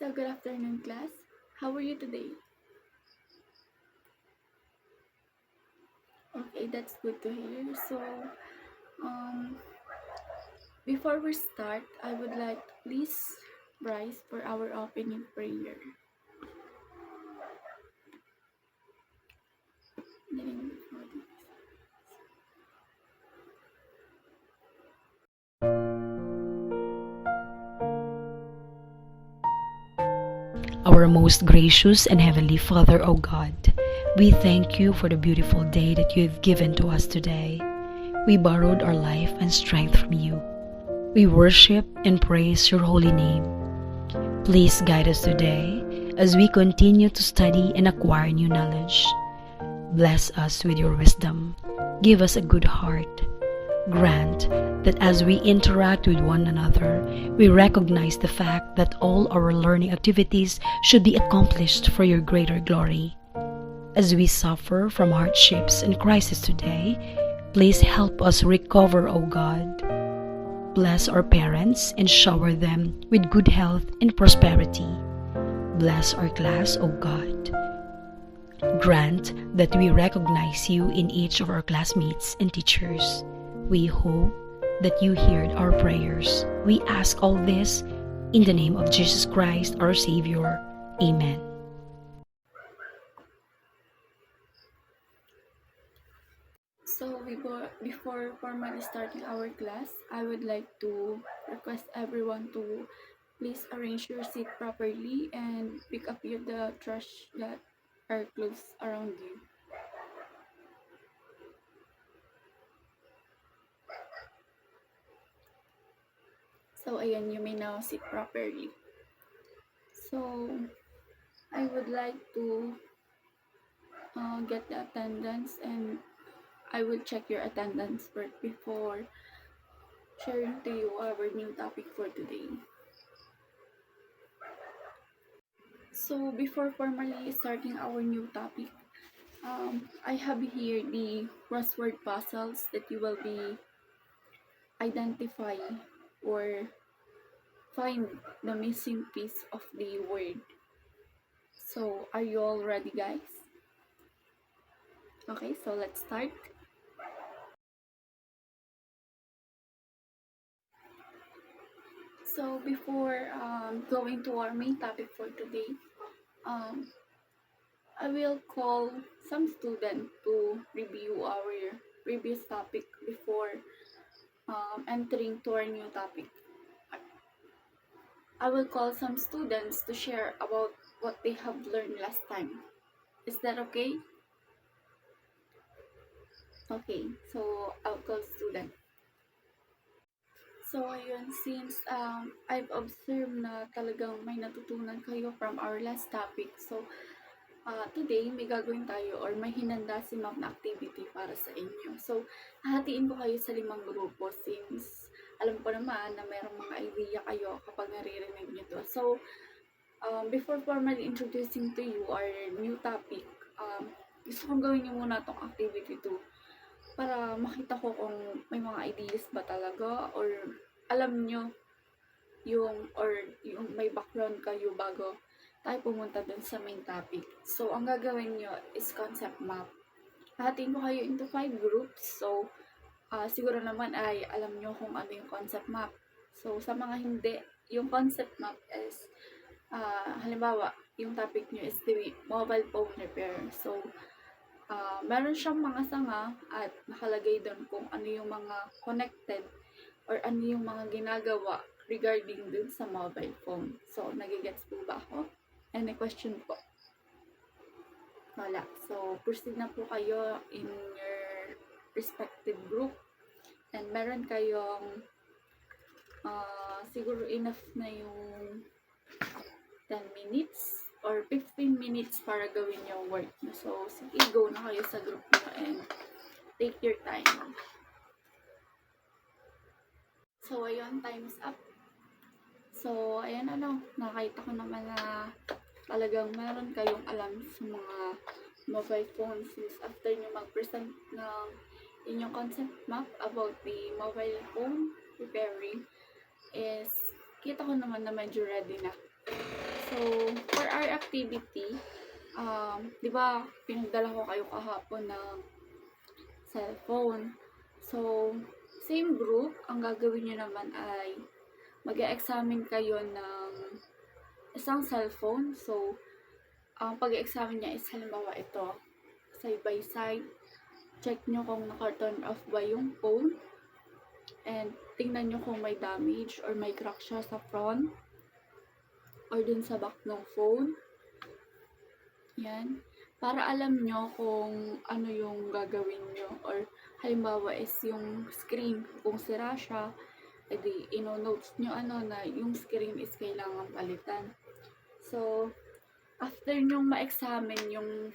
So good afternoon, class. How are you today? Okay, that's good to hear. Um, before we start, I would like to please rise for our opening prayer. In the name of the Father. Our most gracious and heavenly Father, O God, we thank you for the beautiful day that you have given to us today. We borrowed our life and strength from you. We worship and praise your holy name. Please guide us today as we continue to study and acquire new knowledge. Bless us with your wisdom. Give us a good heart. Grant that as we interact with one another, we recognize the fact that all our learning activities should be accomplished for your greater glory. As we suffer from hardships and crises today, please help us recover, O God. Bless our parents and shower them with good health and prosperity. Bless our class, O God. Grant that we recognize you in each of our classmates and teachers. We hope that you heard our prayers. We ask all this in the name of Jesus Christ, our Savior. Amen. So before formally starting our class, I would like to request everyone to please arrange your seat properly and pick up the trash that are close around you. So ayan, you may now sit properly. So I would like to get the attendance, and I will check your attendance first before sharing to you our new topic for today. So before formally starting our new topic, I have here the crossword puzzles that you will be identify or find the missing piece of the word. So are you all ready, guys? Okay, so let's start. So before going to our main topic for today, um, I will call some student to review our previous topic before entering to our new topic. I will call some students to share about what they have learned last time. Is that okay? Okay, so I'll call student. So ayun, since I've observed na talagang may natutunan kayo from our last topic, so today may gagawin tayo or may hinanda si ma'am na activity para sa inyo. So hahatiin ko kayo sa 5 grupo since alam ko naman na mayroong mga idea kayo kapag naririnig nyo to. So before formally introducing to you our new topic, gusto kong gawin nyo muna tong activity to para makita ko kung may mga ideas ba talaga or alam nyo yung may background kayo bago tayo pumunta dun sa main topic. So, ang gagawin nyo is concept map. Hahatiin ko kayo into 5 groups. So, siguro naman ay alam nyo kung ano yung concept map. So, sa mga hindi, yung concept map is halimbawa, yung topic nyo is the mobile phone repair. So, meron siyang mga sanga at nakalagay doon kung ano yung mga connected or ano yung mga ginagawa regarding dun sa mobile phone. So, nagigets po ba ako? Any question po? Wala. So, proceed na po kayo in your respective group. And meron kayong siguro enough na yung 10 minutes or 15 minutes para gawin yung work nyo. So, sige, go na kayo sa group nyo and take your time. So, ayun, time's up. So, ayan nakita ko naman na talagang meron kayong alam sa mga mobile phones since after nyo mag-present ng inyong concept map about the mobile phone repairing is kita ko naman na medyo ready na. So, So, for our activity, di ba, pinagdala ko kayo kahapon ng cellphone. So, same group, ang gagawin nyo naman ay mag-e-examine kayo ng isang cellphone. So, ang pag-examine niya is halimbawa ito, side by side. Check nyo kung naka-turn off ba yung phone. And tingnan nyo kung may damage or may crack siya sa front or dun sa back ng phone. Yan. Para alam nyo kung ano yung gagawin nyo. Or halimbawa is yung screen. Kung sira siya, edi ino-notes nyo na yung screen is kailangan palitan. So, after nyong ma-examine yung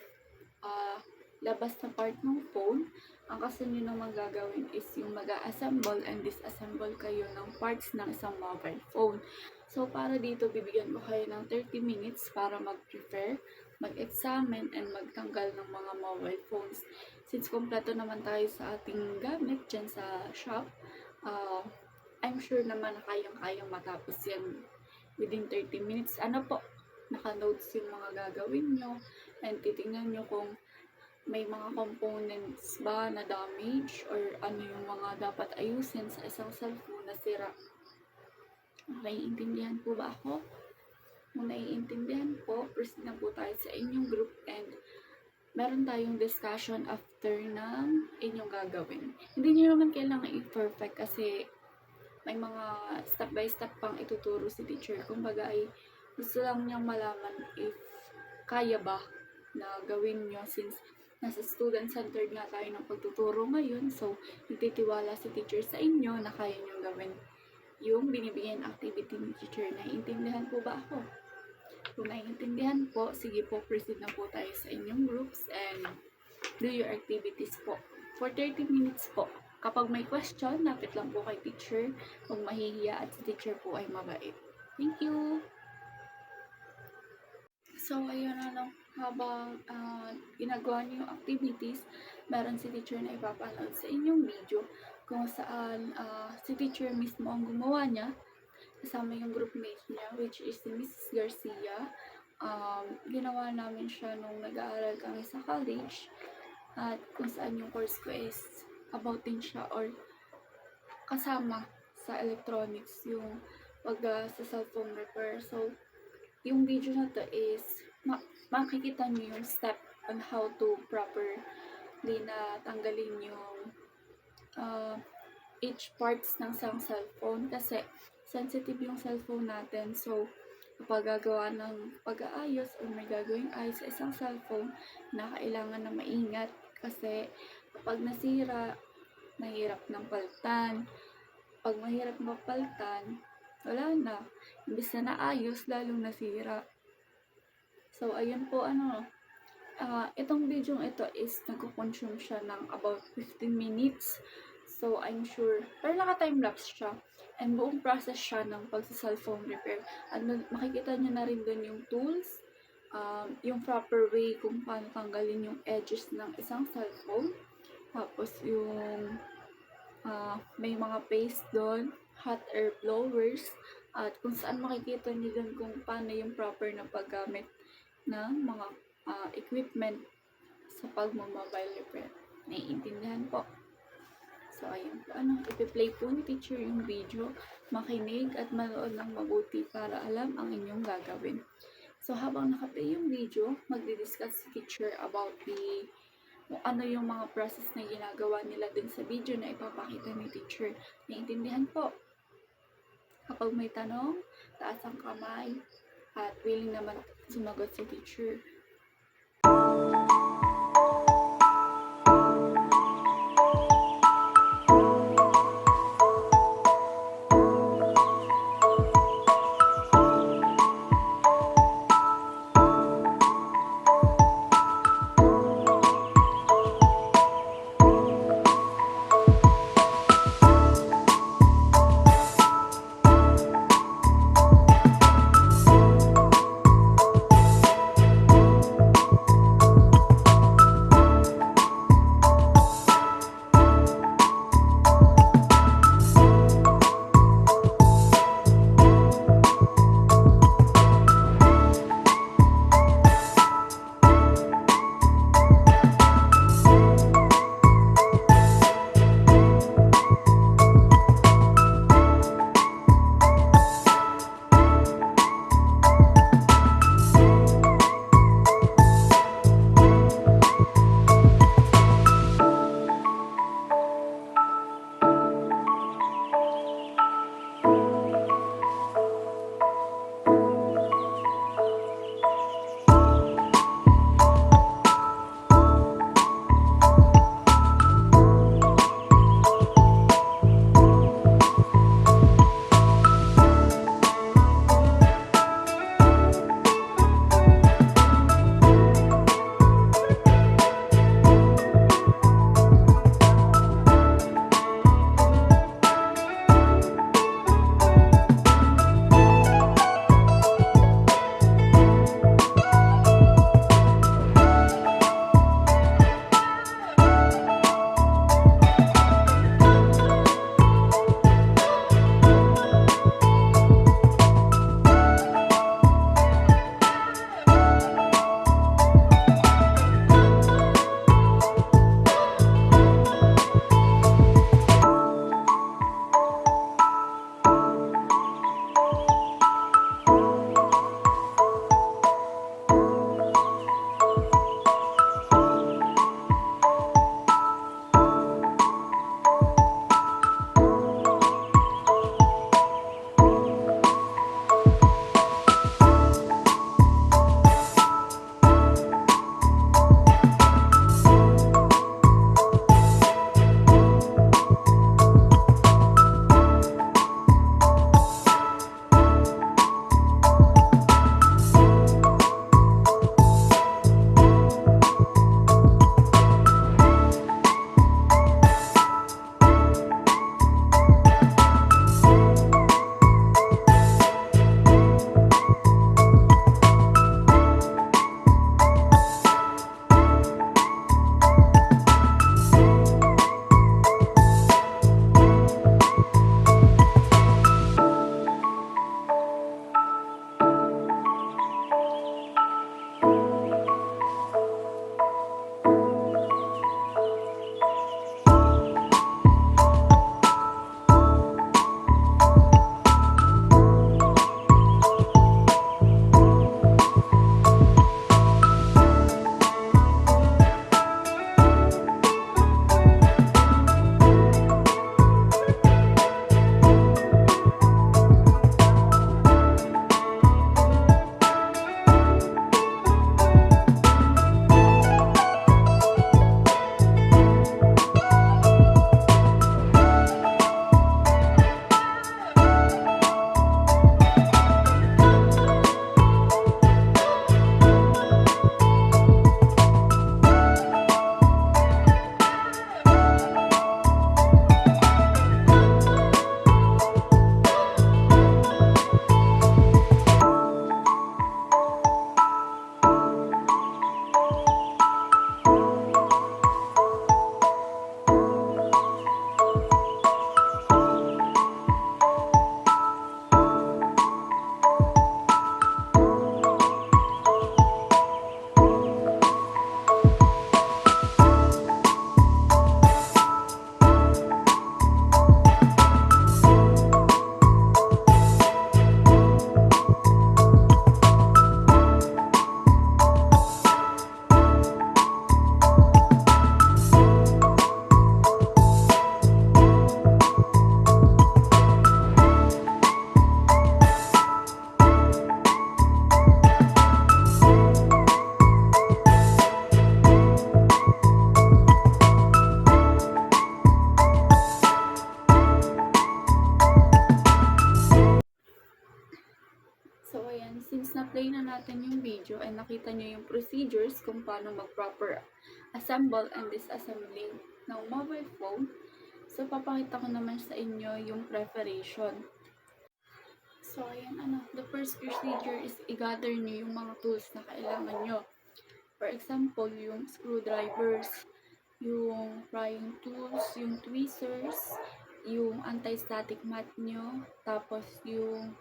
labas na part ng phone, ang kasunod nyo naman gagawin is yung mag-assemble and disassemble kayo ng parts ng isang mobile phone. So, para dito, bibigyan ko kayo ng 30 minutes para mag-prepare, mag-examine, and magtanggal ng mga mobile phones. Since kompleto naman tayo sa ating gamit dyan sa shop, I'm sure naman na kayang-kayang matapos yan within 30 minutes. Naka-notes yung mga gagawin nyo, and titingnan nyo kung may mga components ba na damage or ano yung mga dapat ayusin sa isang cellphone na sira. Naiintindihan po ba ako? Kung naiintindihan po, proceed na po tayo sa inyong group and meron tayong discussion after ng inyong gagawin. Hindi nyo naman kailangan i-perfect kasi may mga step by step pang ituturo si teacher. Kumbaga ay gusto lang niyang malaman if kaya ba na gawin nyo since nasa student-centered nga tayo ng pagtuturo ngayon. So, nagtitiwala si teacher sa inyo na kaya nyo gawin yung binibigyan activity ni teacher. Naiintindihan po ba ako? Kung naiintindihan po, sige po, proceed na po tayo sa inyong groups and do your activities po. For 30 minutes po. Kapag may question, lapit lang po kay teacher. Kung mahihiya at si teacher po ay mabait. Thank you! So, ayun habang ginagawa niyo yung activities, meron si teacher na ipapanood sa inyong video kung saan si teacher mismo ang gumawa niya kasama yung groupmate niya, which is si Mrs. Garcia. Ginawa namin siya nung nag-aaral kami sa college at kung saan yung course ko is about din siya or kasama sa electronics yung sa cellphone repair. So, yung video na to is makikita nyo yung step on how to properly na tanggalin yung each parts ng isang cellphone kasi sensitive yung cellphone natin. So, kapag gagawa ng pag-aayos o may gagawing ayos sa isang cellphone, na kailangan na maingat kasi kapag nasira, mahirap ng palitan. Pag mahirap mapalitan, wala na. Imbis na naayos, lalong nasira. So, ayun po, itong video ito is nagko-consume siya ng about 15 minutes. So, I'm sure, pero naka-timelapse siya. And buong process siya ng pagsa-cellphone repair. At makikita nyo na rin dun yung tools, yung proper way kung paano tanggalin yung edges ng isang cellphone. Tapos, yung may mga paste doon, hot air blowers, at kung saan makikita nyo dun kung paano yung proper na paggamit ng mga equipment sa pag-mobile repair. Naiintindihan po. So, ayun po. Ipi-play po ni teacher yung video, makinig at manood ng mabuti para alam ang inyong gagawin. So, habang naka-play yung video, magdi-discuss si teacher about kung ano yung mga process na ginagawa nila din sa video na ipapakita ni teacher. Naiintindihan po. Kapag may tanong, taas ang kamay at willing naman sumagot si teacher. ayan, since na-play na natin yung video and nakita nyo yung procedures kung paano mag-proper assemble and disassembling ng mobile phone, so papakita ko naman sa inyo yung preparation. So, ayan, the first procedure is i-gather nyo yung mga tools na kailangan nyo. For example, yung screwdrivers, yung prying tools, yung tweezers, yung anti-static mat nyo, tapos yung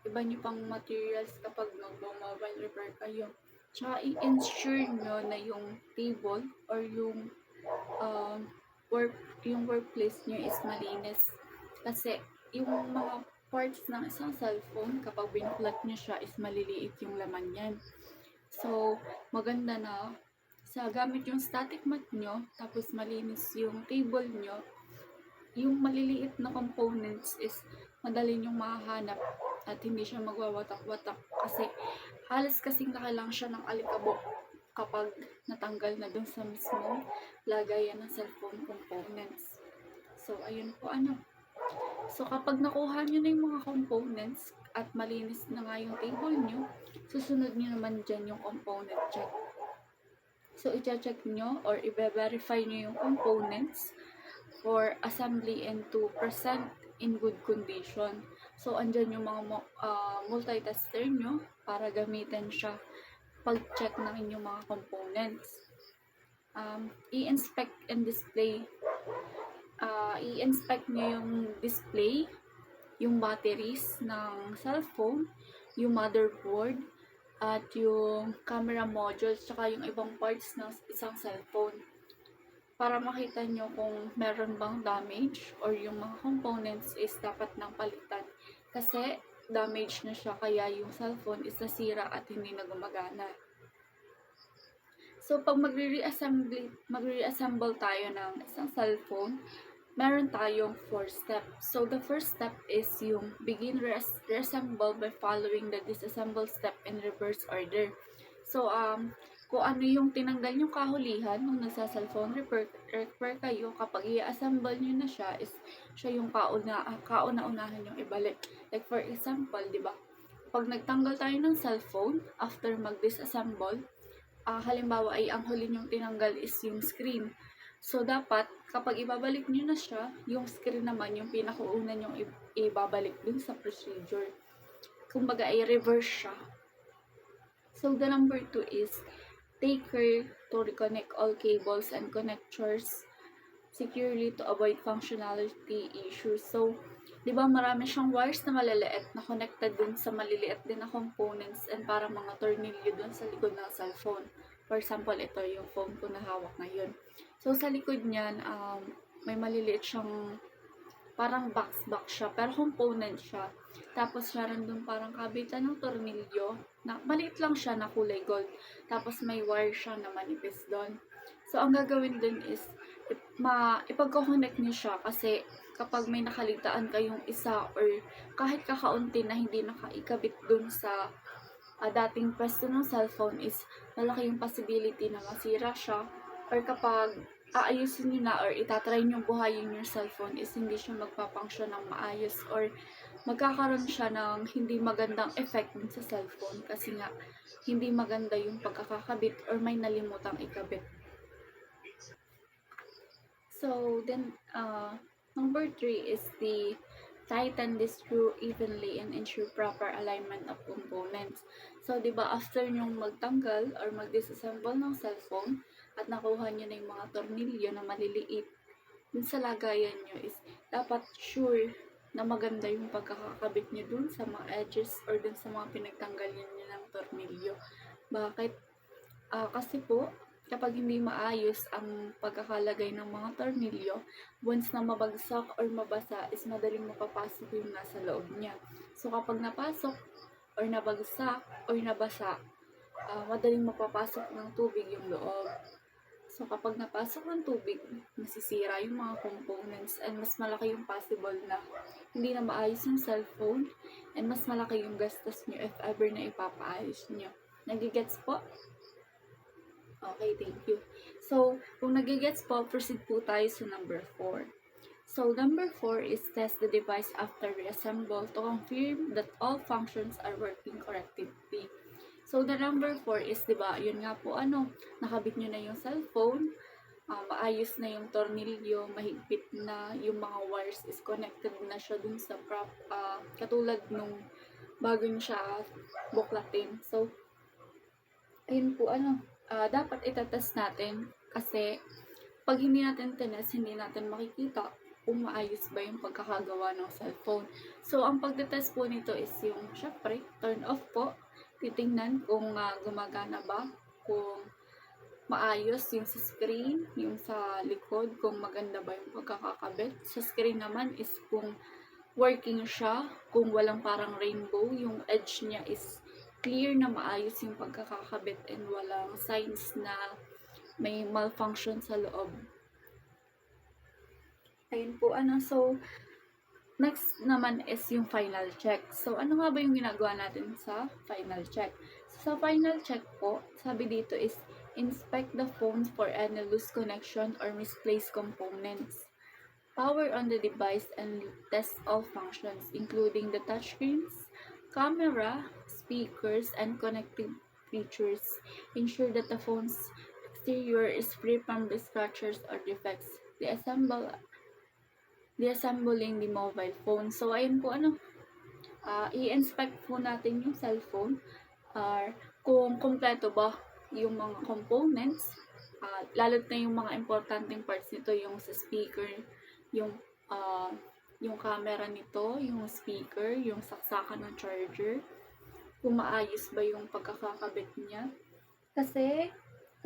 iba nyo pang materials kapag mag-mobile repair kayo. Tsaka i-ensure nyo na yung table or yung workplace nyo is malinis. Kasi yung mga parts ng isang cellphone, kapag binuklat nyo siya, is maliliit yung laman yan. So, maganda na sa gamit yung static mat nyo, tapos malinis yung table nyo, yung maliliit na components is madali nyong mahahanap at hindi siya magwawatak-watak kasi halos kasing lang siya ng alikabok kapag natanggal na dun sa mismong lagayan ng cellphone components. So, ayun po So, kapag nakuha nyo na yung mga components at malinis na nga yung table nyo, susunod nyo naman dyan yung component check. So, i-check nyo or i-verify nyo yung components for assembly and to present in good condition. So, andyan yung mga multitester nyo para gamitin siya pag-check ng inyong mga components. I-inspect and display. I-inspect nyo yung display, yung batteries ng cellphone, yung motherboard, at yung camera modules, tsaka yung ibang parts ng isang cellphone. Para makita nyo kung meron bang damage or yung mga components is dapat nang palitan. Kasi damage na siya kaya yung cellphone is nasira at hindi na gumagana. So, pag magre-reassemble tayo ng isang cellphone, meron tayong 4 steps. So, the first step is yung begin reassemble by following the disassemble step in reverse order. So, kung ano yung tinanggal yung kahulihan nung nagsa-cellphone repair kayo, kapag i-assemble nyo na siya, is siya yung kauna-unahan yung ibalik. Like for example, di ba? Pag nagtanggal tayo ng cellphone, after mag-disassemble, halimbawa ay ang huli yung tinanggal is yung screen. So, dapat, kapag ibabalik nyo na siya, yung screen naman yung pinakauna nyong ibabalik dun sa procedure. Kumbaga, ay reverse siya. So, the number 2 is, take care to reconnect all cables and connectors securely to avoid functionality issues. So, di ba marami siyang wires na maliliit na connected dun sa maliliit din na components and parang mga tornilyo dun sa likod ng cellphone. For example, ito yung phone ko na hawak ngayon. So, sa likod niyan, may maliliit siyang parang box siya, pero component siya. Tapos, meron dun parang kabitan ng tornilyo, na maliit lang siya na kulay gold. Tapos, may wire siya na manipis doon. So, ang gagawin dun is, ipagkoconnect niyo siya kasi kapag may nakaligtaan kayong isa or kahit kakaunti na hindi nakaikabit dun sa dating pwesto ng cellphone is malaki yung possibility na masira siya or kapag aayusin nyo na or itatry nyo buhayin yung cellphone is hindi siya magpapunction ng maayos or magkakaroon siya ng hindi magandang effect dun sa cellphone kasi nga hindi maganda yung pagkakakabit or may nalimutang ikabit. So, then, number 3 is the tighten the screw evenly and ensure proper alignment of components. So, di ba, after nyong magtanggal or mag-disassemble ng cellphone at nakuha nyo na yung mga tornilyo na maliliit dun sa lagayan nyo is dapat sure na maganda yung pagkakakabit nyo dun sa mga edges or dun sa mga pinagtanggal nyo ng tornilyo. Bakit? Kasi po, kapag hindi maayos ang pagkakalagay ng mga tornilyo, once na mabagsak or mabasa, is madaling mapapasok yung nasa loob niya. So, kapag napasok, or nabagsak, or nabasa, madaling mapapasok ng tubig yung loob. So, kapag napasok ng tubig, masisira yung mga components, and mas malaki yung possible na hindi na maayos yung cellphone, and mas malaki yung gastos nyo if ever na ipapaayos nyo. Nagigets po? Okay, thank you. So, kung nagigets po, proceed po tayo sa number 4. So number 4 is test the device after reassemble to confirm that all functions are working correctly. So the number 4 is, 'di ba, yun nga po, nakabit nyo na yung cellphone, maayos na yung tornilyo, mahigpit na yung mga wires is connected na siya dun sa katulad nung bago nyo siya buklatin. So ayun po, dapat itatest natin kasi pag hindi natin tinest, hindi natin makikita kung maayos ba yung pagkakagawa ng cellphone. So, ang pagtetest po nito is yung, syempre, turn off po. Titingnan kung gumagana ba, kung maayos yung sa screen, yung sa likod, kung maganda ba yung pagkakakabit. Sa screen naman is kung working siya, kung walang parang rainbow, yung edge niya is clear na maayos yung pagkakakabit and walang signs na may malfunction sa loob. Ayun po, so next naman is yung final check. So ano nga ba yung ginagawa natin sa final check? So, sa final check po, sabi dito is inspect the phone for any loose connection or misplaced components. Power on the device and test all functions including the touchscreens, camera, speakers, and connected features. Ensure that the phone's exterior is free from the scratches or defects. Deassembling the mobile phone. So, ayun po, i-inspect po natin yung cellphone or kung kompleto ba yung mga components, lalo't na yung mga importanteng parts nito, yung sa speaker, yung camera nito, yung speaker, yung saksakan ng charger, kung maayos ba yung pagkakakabit niya. Kasi,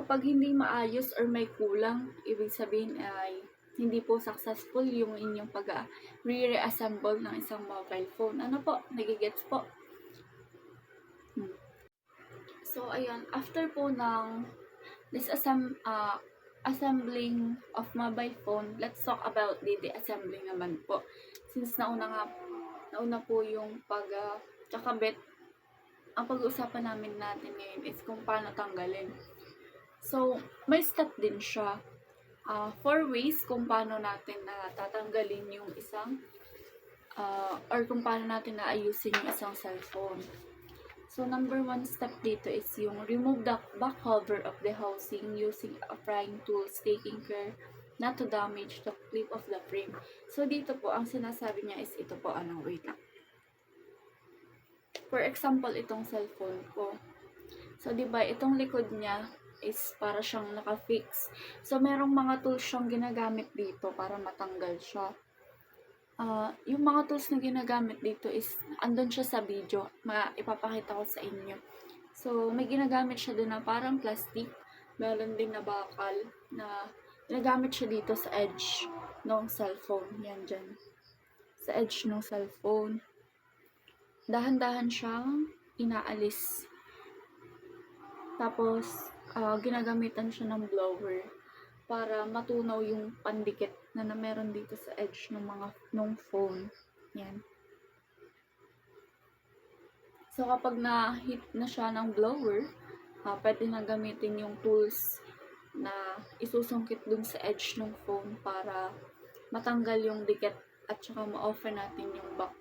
kapag hindi maayos or may kulang, ibig sabihin ay hindi po successful yung inyong pag-reassemble ng isang mobile phone. Ano po? Nagigets po? So, ayun. After po ng assembling of mobile phone, let's talk about the assembling naman po. Since nauna po yung pagkakabit, ang pag-uusapan natin ngayon is kung paano tanggalin. So, may step din siya. 4 ways kung paano natin tatanggalin yung isang or kung paano natin naayusin yung isang cellphone. So, number 1 step dito is yung remove the back cover of the housing using a prying tool, taking care not to damage the clip of the frame. So, dito po, ang sinasabi niya is ito po, wait lang. For example, itong cellphone ko. So, diba, itong likod niya is para siyang naka-fix. So, merong mga tools siyang ginagamit dito para matanggal siya. Yung mga tools na ginagamit dito is, andun siya sa video. Ipapakita ko sa inyo. So, may ginagamit siya doon na parang plastic. Meron din na bakal na ginagamit siya dito sa edge ng cellphone. Yan dyan. Sa edge ng cellphone. Dahan-dahan siyang inaalis. Tapos, ginagamitan siya ng blower para matunaw yung pandikit na meron dito sa edge ng phone. Yan. So, kapag na-hit na siya ng blower, pwede na gamitin yung tools na isusungkit dun sa edge ng phone para matanggal yung dikit at saka ma-open natin yung back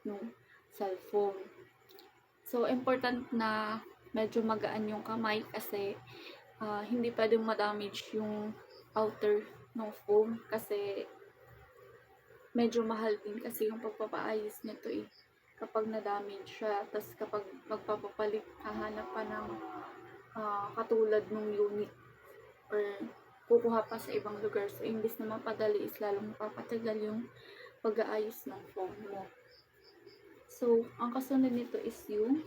ng cellphone. So, important na medyo magaan yung kamay kasi hindi pwedeng ma-damage yung outer ng phone kasi medyo mahal din kasi yung pagpapaayos nito kapag na-damage siya. Tapos kapag magpapapalit, hahanap pa ng katulad ng unit or kukuha pa sa ibang lugar. So, imbis na mapadali is lalong mapapatagal yung pag-aayos ng phone mo. So, ang kasunod nito is yung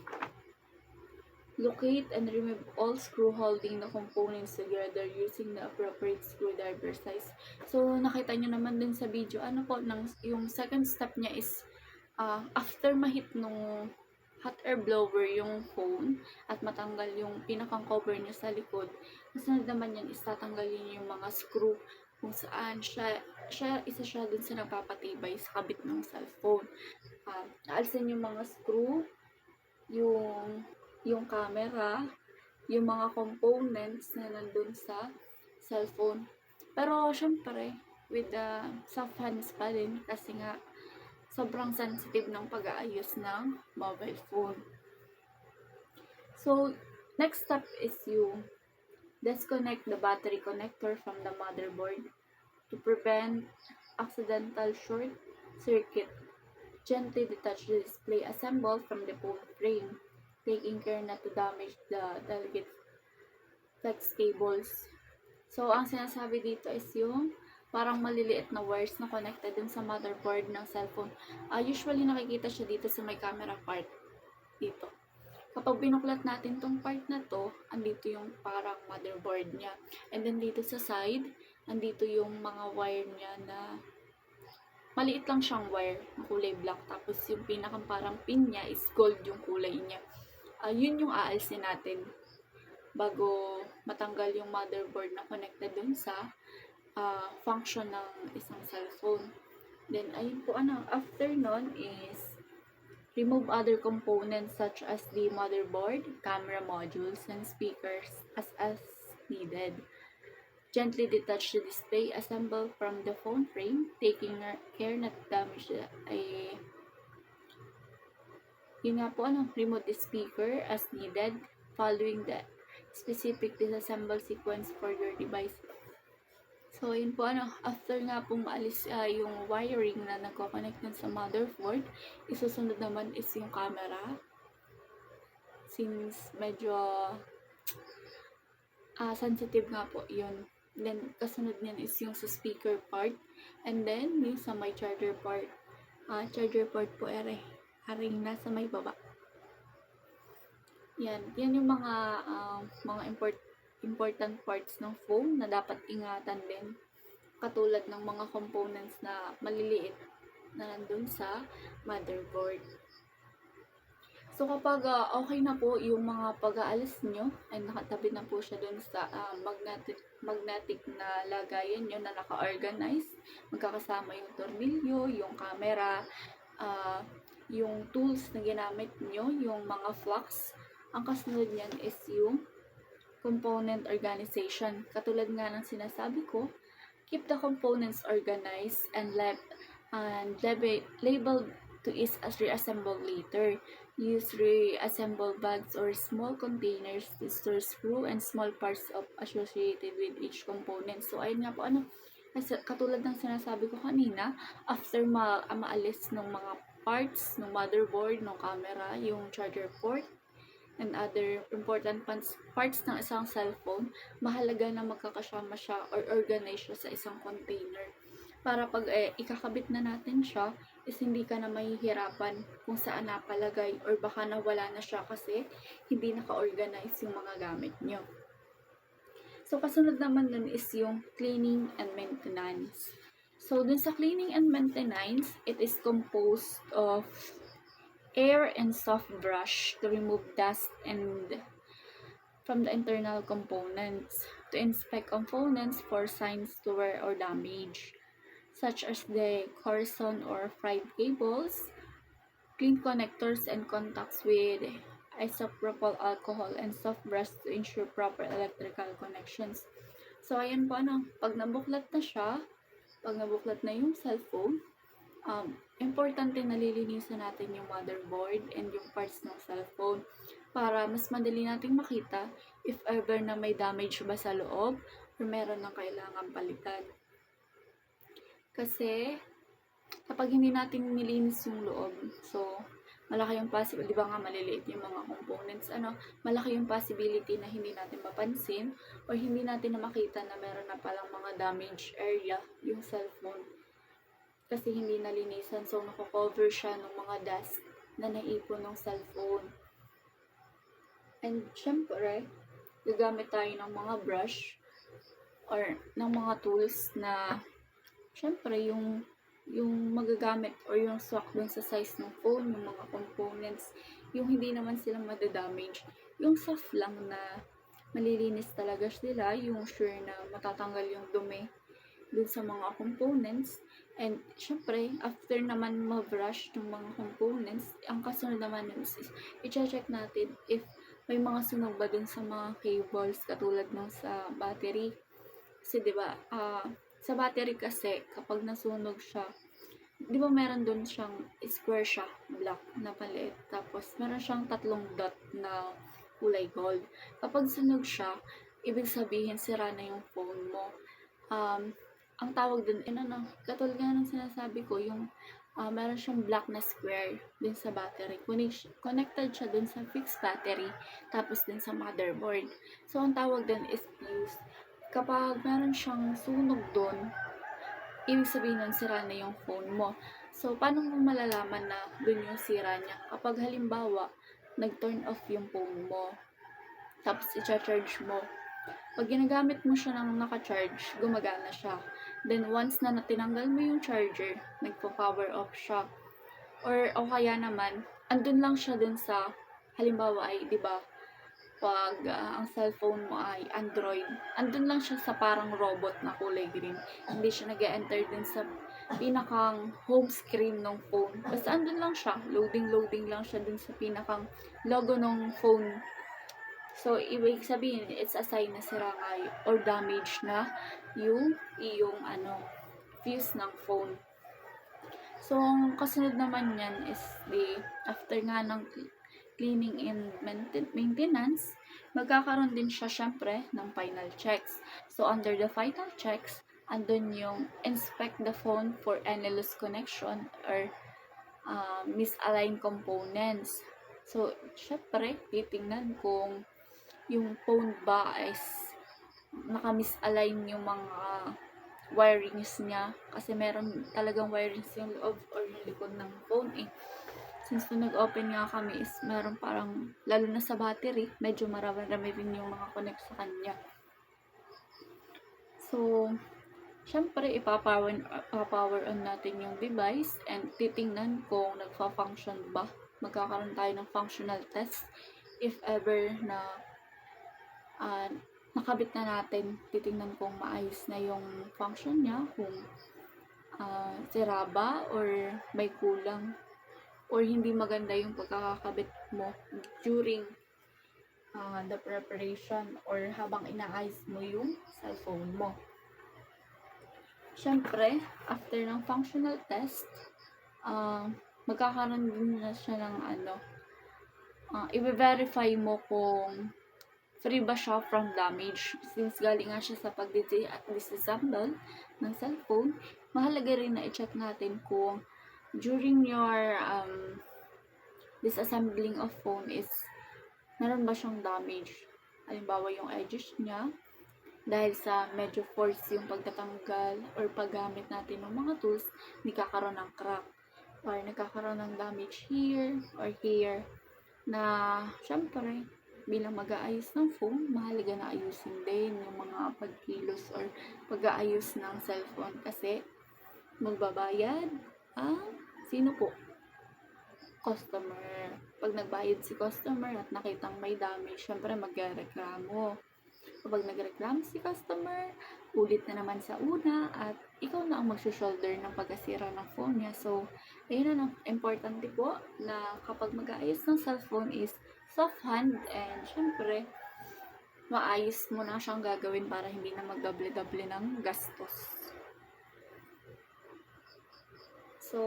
locate and remove all screw holding the components together using the appropriate screwdriver size. So, nakita nyo naman din sa video, yung second step niya is after mahit nung hot air blower yung phone at matanggal yung pinakang cover niya sa likod, kasunod naman yan is tatanggalin yung mga screw kung saan isa siya dun sa nagpapatibay sa kabit ng cellphone. Aalisin yung mga screw, yung camera, yung mga components na nandun sa cellphone. Pero, syempre, with the soft hands pa din kasi nga sobrang sensitive ng pag-aayos ng mobile phone. So, next step is you disconnect the battery connector from the motherboard to prevent accidental short circuit. Gently detach the display assemble from the phone frame, taking care not to damage the delicate flex cables. So, ang sinasabi dito is yung parang maliliit na wires na connected dun sa motherboard ng cellphone. Usually, nakikita siya dito sa may camera part. Dito. Kapag binuklat natin tong part na to, andito yung parang motherboard niya. And then dito sa side, andito yung mga wire niya na maliit lang siyang wire na kulay black. Tapos yung pinakang parang pin niya is gold yung kulay niya. Yun yung aalsin natin bago matanggal yung motherboard na connected dun sa function ng isang cellphone. Then, ayun po, after nun is remove other components such as the motherboard, camera modules, and speakers as needed. Gently detach the display assemble from the phone frame, taking care not to damage yun nga po, remove the speaker as needed, following the specific disassemble sequence for your device. So, yun po, after nga pong maalis yung wiring na nagko-connect dun sa motherboard, isusunod naman is yung camera. Since medyo sensitive nga po yun. Then, kasunod niyan is yung sa speaker part. And then, yung sa may charger part. Charger part po, aring nasa may baba. Yan yung mga important parts ng phone na dapat ingatan din. Katulad ng mga components na maliliit na nandun sa motherboard. So, kapag okay na po yung mga pag-aalis nyo, ay nakatabi na po siya dun sa magnetic na lagayan nyo na naka-organize. Magkakasama yung tornilyo, yung camera, yung tools na ginamit nyo, yung mga flux. Ang kasunod niyan is yung component organization. Katulad nga ng sinasabi ko, keep the components organized and labeled to ease as reassembled later. Use reassemble bags or small containers to store screw and small parts associated with each component. So, ayun nga po, katulad ng sinasabi ko kanina, after maalis ng mga parts ng motherboard, ng camera, yung charger port, and other important parts ng isang cellphone, mahalaga na magkakasama siya or organize siya sa isang container. Para pag ikakabit na natin siya, is hindi ka na mahihirapan kung saan napalagay or baka nawala na siya kasi hindi naka-organize yung mga gamit nyo. So, kasunod naman nun is yung cleaning and maintenance. So, dun sa cleaning and maintenance, it is composed of air and soft brush to remove dust and from the internal components, to inspect components for signs to wear or damage, such as the corazon or fried cables, clean connectors and contacts with isopropyl alcohol and soft brush to ensure proper electrical connections. So, ayan po, pag nabuklat na siya, pag nabuklat na yung cellphone, importante nalilinisan natin yung motherboard and yung parts ng cellphone para mas madali nating makita if ever na may damage ba sa loob or meron na kailangan palitan. Kasi, kapag hindi natin nilinis yung loob, so, malaki yung possibility, di ba nga maliliit yung mga components, malaki yung possibility na hindi natin mapansin or hindi natin na makita na meron na palang mga damage area yung cellphone. Kasi hindi nalinisan, so nako-cover siya ng mga dust na naipon ng cellphone. And syempre, gagamit tayo ng mga brush or ng mga tools na syempre yung magagamit or yung swak dun sa size ng phone, yung mga components, yung hindi naman sila madadamage, yung soft lang na malilinis talaga sila, yung sure na matatanggal yung dumi dun sa mga components. And syempre, after naman ma-brush yung mga components, ang kasunod naman is i-check natin if may mga sunog ba dun sa mga cables katulad ng sa battery. Kasi diba, Sa battery kasi, kapag nasunog siya, di ba meron doon siyang square siya, black na maliit. Tapos, meron siyang tatlong dot na kulay gold. Kapag sunog siya, ibig sabihin sira na yung phone mo. Ang tawag dun, katulad nga ng sinasabi ko, yung meron siyang black na square dun sa battery. Connected siya dun sa fixed battery, tapos dun sa motherboard. So, ang tawag dun is fuse. Kapag meron siyang sunog dun, ibig sabihin nun, sira na yung phone mo. So, paano mo malalaman na dun yung sira niya? Kapag halimbawa, nag-turn off yung phone mo, tapos i-charge mo. Pag ginagamit mo siya ng naka-charge, gumagana siya. Then, once na tinanggal mo yung charger, nagpo-power off siya. Or, o kaya naman, andun lang siya dun sa, halimbawa ay, di ba, pag ang cellphone mo ay Android, andun lang siya sa parang robot na kulay green. Hindi siya nag-enter din sa pinakang home screen ng phone. Basta andun lang siya, loading lang siya dun sa pinakang logo ng phone. So, ibig sabihin, it's a sign na sira nga or damage na yung fuse ng phone. So, ang kasunod naman yan is after nga ng cleaning and maintenance, magkakaroon din siya syempre ng final checks. So, under the final checks, andun yung inspect the phone for any loose connection or misaligned components. So, syempre, titingnan kung yung phone ba is naka-misalign yung mga wirings niya. Kasi meron talagang wirings yung loob or yung likod ng phone Since nung nag-open nga kami is meron parang, lalo na sa battery, medyo marami rin yung mga connect sa kanya. So, syempre, ipapower on natin yung device and titingnan kung nagfa-function ba. Magkakaroon tayo ng functional test if ever na nakabit na natin, titingnan kung maayos na yung function niya, kung sira ba or may kulang or hindi maganda yung pagkakakabit mo during the preparation or habang inaayos mo yung cellphone mo. Syempre, after ng functional test, magkakaroon din na siya ng i-verify mo kung free ba siya from damage. Since galing nga siya sa pag-disassemble ng cellphone, mahalaga rin na i-check natin kung during your disassembling of phone is meron ba siyang damage. Halimbawa yung edges niya, dahil sa medyo force yung pagtatanggal or paggamit natin ng mga tools, nagkakaroon ng crack or nagkakaroon ng damage here or here na syempre bilang mag-aayos ng phone, mahalaga na ayusin din yung mga pagkilos or pag-aayos ng cellphone kasi magbabayad sino po? Customer. Pag nagbayad si customer at nakitang may damage, syempre magreklamo. Kapag nagreklamo si customer, ulit na naman sa una at ikaw na ang mag-shoulder ng pagkasira ng phone niya. So, ayun na, importante po na kapag mag-aayos ng cellphone is soft hand and syempre, maayos mo na siyang gagawin para hindi na magdoble-doble ng gastos. So,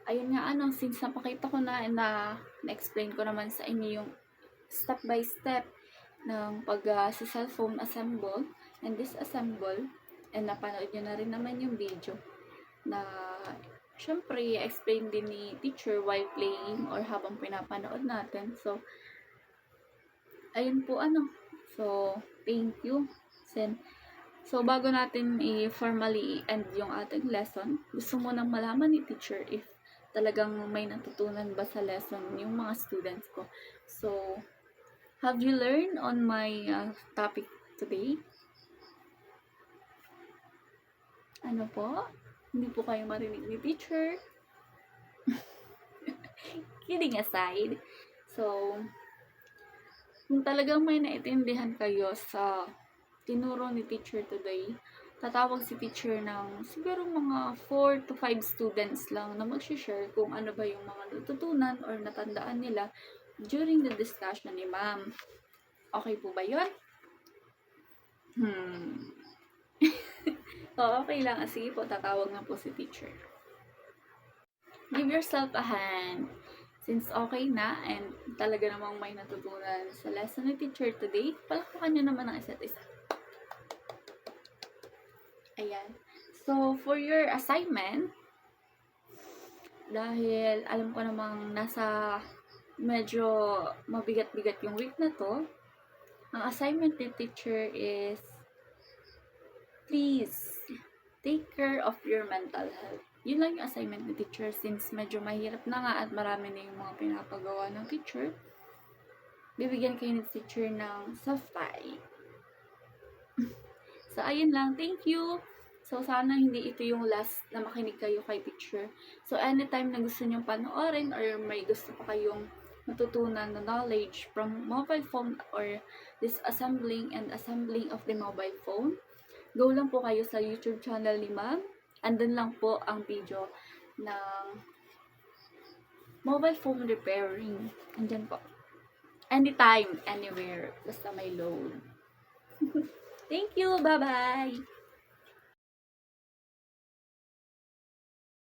ayun nga since napakita ko na-explain ko naman sa inyo yung step by step ng sa cellphone assemble and disassemble and napanood nyo na rin naman yung video na syempre explain din ni teacher while playing or habang pinapanood natin. So, ayun po So, thank you. So, bago natin formally end yung ating lesson, gusto mo nang malaman ni teacher if talagang may natutunan ba sa lesson yung mga students ko. So, have you learned on my topic today? Ano po? Hindi po kayo marinig ni teacher? Kidding aside. So, kung talagang may naintindihan kayo sa tinuro ni teacher today, tatawag si teacher ng siguro mga 4 to 5 students lang na mag-share kung ano ba yung mga natutunan or natandaan nila during the discussion ni ma'am. Okay po ba yun? Okay lang. Sige po, tatawag na po si teacher. Give yourself a hand. Since okay na and talaga namang may natutunan sa lesson ni teacher today, palakpakan nyo naman ang isa't isa. Ayan. So, for your assignment, dahil alam ko namang nasa medyo mabigat-bigat yung week na to, ang assignment ni teacher is please take care of your mental health. Yun lang yung assignment ni teacher since medyo mahirap na nga at marami na yung mga pinapagawa ng teacher. Bibigyan kayo ni teacher ng soft tie. So, ayun lang. Thank you. So, sana hindi ito yung last na makinig kayo kay teacher. So, anytime na gusto nyo panoorin or may gusto pa kayong matutunan na knowledge from mobile phone or disassembling and assembling of the mobile phone, go lang po kayo sa YouTube channel ni Ma'am. Andun lang po ang video ng mobile phone repairing. Andyan po. Anytime, anywhere. Basta may load. Thank you. Bye-bye.